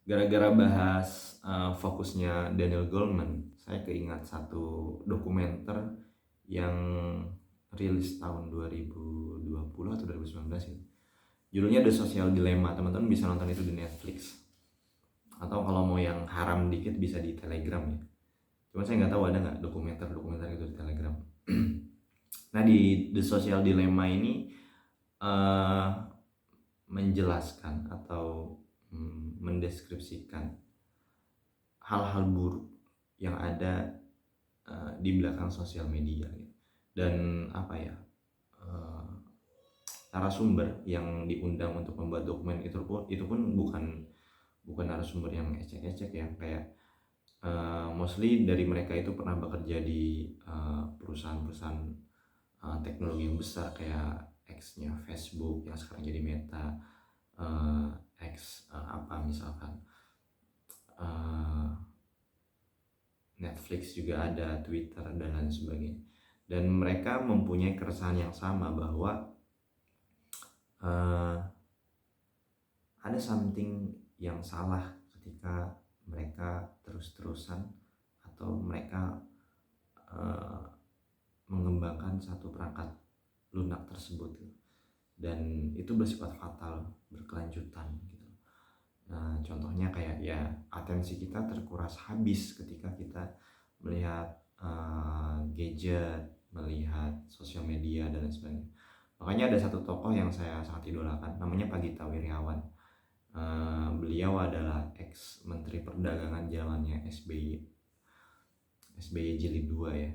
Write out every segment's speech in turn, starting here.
Gara-gara bahas fokusnya Daniel Goleman, saya keingat satu dokumenter yang rilis tahun 2020 atau 2019 gitu. Judulnya The Social Dilemma. Teman-teman bisa nonton itu di Netflix. Atau kalau mau yang haram dikit bisa di Telegram ya. Cuma saya nggak tahu ada nggak dokumenter itu di Telegram. Nah, di The Social Dilemma ini eh, menjelaskan atau mendeskripsikan hal-hal buruk yang ada di belakang sosial media gitu. Dan apa ya, uh, narasumber yang diundang untuk membuat dokumen itu pun bukan narasumber yang ecek-ecek ya, kayak mostly dari mereka itu pernah bekerja di perusahaan-perusahaan teknologi yang besar kayak X-nya Facebook yang sekarang jadi Meta, X apa misalkan uh, Netflix juga ada, Twitter dan lain sebagainya. Dan mereka mempunyai keresahan yang sama bahwa uh, ada something yang salah ketika mereka terus-terusan atau mereka uh, mengembangkan satu perangkat lunak tersebut, dan itu bersifat fatal, berkelanjutan gitu. Nah, contohnya kayak ya atensi kita terkuras habis ketika kita melihat gadget, melihat sosial media dan lain sebagainya. Makanya ada satu tokoh yang saya sangat idolakan, namanya Pak Gita Wirjawan. Beliau adalah ex Menteri Perdagangan zamannya SBY Jilid 2 ya.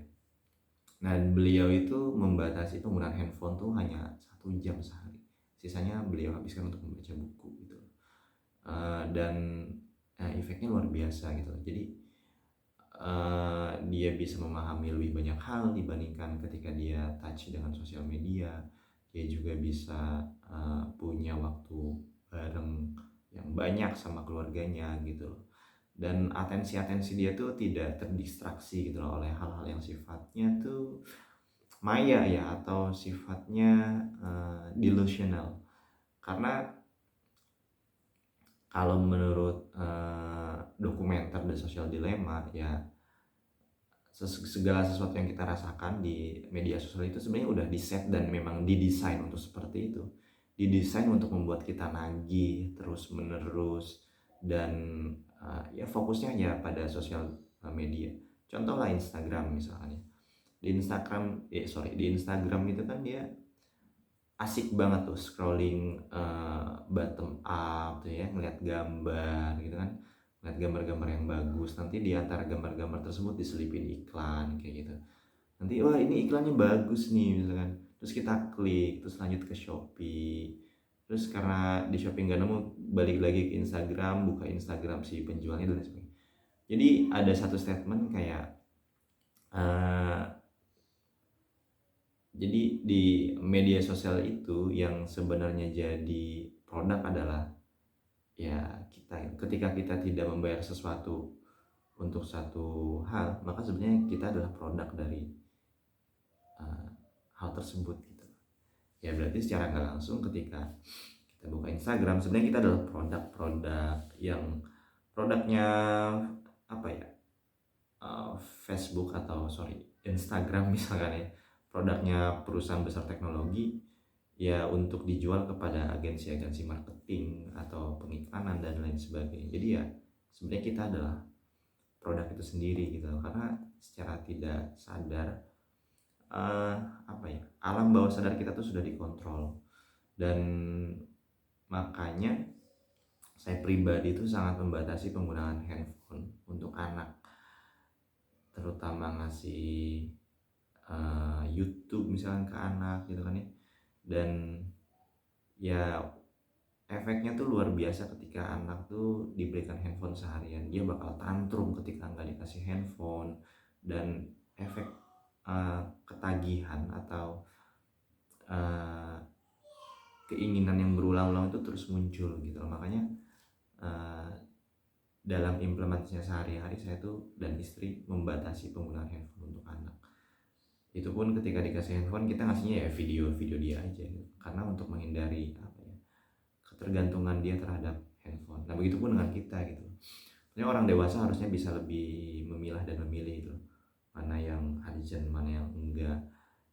Nah, beliau itu membatasi penggunaan handphone tuh hanya 1 jam sehari. Sisanya beliau habiskan untuk membaca buku gitu. Dan efeknya luar biasa gitu. Jadi dia bisa memahami lebih banyak hal dibandingkan ketika dia touch dengan sosial media. Dia juga bisa punya waktu bareng yang banyak sama keluarganya gitu. Dan atensi dia tuh tidak terdistraksi gitu loh oleh hal-hal yang sifatnya tuh maya ya, atau sifatnya delusional. Karena kalau menurut dokumenter The Social Dilemma ya, segala sesuatu yang kita rasakan di media sosial itu sebenarnya udah diset dan memang didesain untuk seperti itu. Didesain untuk membuat kita nagih terus menerus, dan ya fokusnya ya pada sosial media. Contohlah Instagram misalnya. Di Instagram itu kan dia asik banget tuh scrolling bottom up tuh ya, ngeliat gambar gitu kan, ngeliat gambar-gambar yang bagus. Nanti di antara gambar-gambar tersebut diselipin iklan kayak gitu. Nanti wah ini iklannya bagus nih misalkan, terus kita klik, terus lanjut ke Shopee. Terus karena di Shopee nggak nemu, balik lagi ke Instagram, buka Instagram si penjualnya dan lain sebagainya. Jadi ada satu statement kayak jadi di media sosial itu yang sebenarnya jadi produk adalah ya kita. Ketika kita tidak membayar sesuatu untuk satu hal, maka sebenarnya kita adalah produk dari uh, hal tersebut gitu. Ya berarti secara nggak langsung ketika kita buka Instagram, sebenarnya kita adalah produk-produk yang produknya apa ya, Facebook atau Instagram misalkan ya, produknya perusahaan besar teknologi ya, untuk dijual kepada agensi-agensi marketing atau pengiklanan dan lain sebagainya. Jadi ya sebenarnya kita adalah produk itu sendiri gitu. Karena secara tidak sadar apa ya, alam bawah sadar kita tuh sudah dikontrol. Dan makanya saya pribadi itu sangat membatasi penggunaan handphone untuk anak, terutama ngasih YouTube misalkan ke anak gitu kan ya. Dan ya efeknya tuh luar biasa ketika anak tuh diberikan handphone seharian. Dia bakal tantrum ketika nggak dikasih handphone, dan efek ketagihan atau uh, keinginan yang berulang-ulang itu terus muncul gitu. Makanya uh, dalam implementasinya sehari-hari, saya tuh dan istri membatasi penggunaan handphone untuk anak. Itu pun ketika dikasih handphone kita ngasihnya ya video-video dia aja gitu. Karena untuk menghindari apa ya, ketergantungan dia terhadap handphone. Nah begitupun dengan kita gitu. Jadi orang dewasa harusnya bisa lebih memilah dan memilih itu mana yang urgent, mana yang enggak.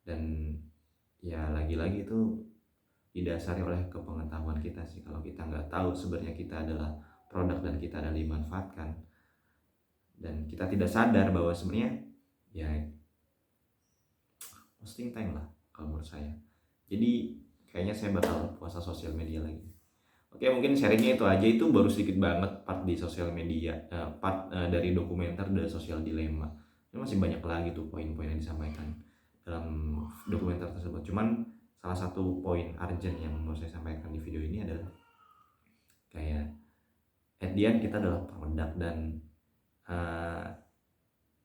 Dan ya lagi-lagi itu didasari oleh kepengetahuan kita sih. Kalau kita nggak tahu sebenarnya kita adalah produk dan kita adalah dimanfaatkan, dan kita tidak sadar bahwa sebenarnya ya wasting time lah kalau menurut saya. Jadi kayaknya saya bakal puasa sosial media lagi. Oke, mungkin sharingnya itu aja. Itu baru sedikit banget part di sosial media, part dari dokumenter The Social Dilemma. Ini masih banyak lagi tuh poin-poin yang disampaikan dalam dokumenter tersebut. Cuman salah satu poin urgent yang mau saya sampaikan di video ini adalah kayak at the end kita adalah produk, dan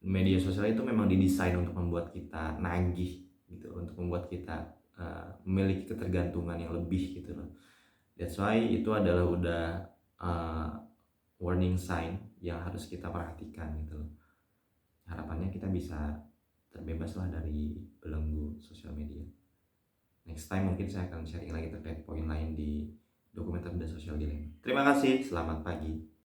media sosial itu memang didesain untuk membuat kita nagih gitu, untuk membuat kita memiliki ketergantungan yang lebih gitu loh. That's why itu adalah udah warning sign yang harus kita perhatikan gitu loh. Harapannya kita bisa terbebas lah dari belenggu sosial media. Next time mungkin saya akan sharing lagi terkait poin lain di dokumenter The Social Dilemma. Terima kasih, selamat pagi.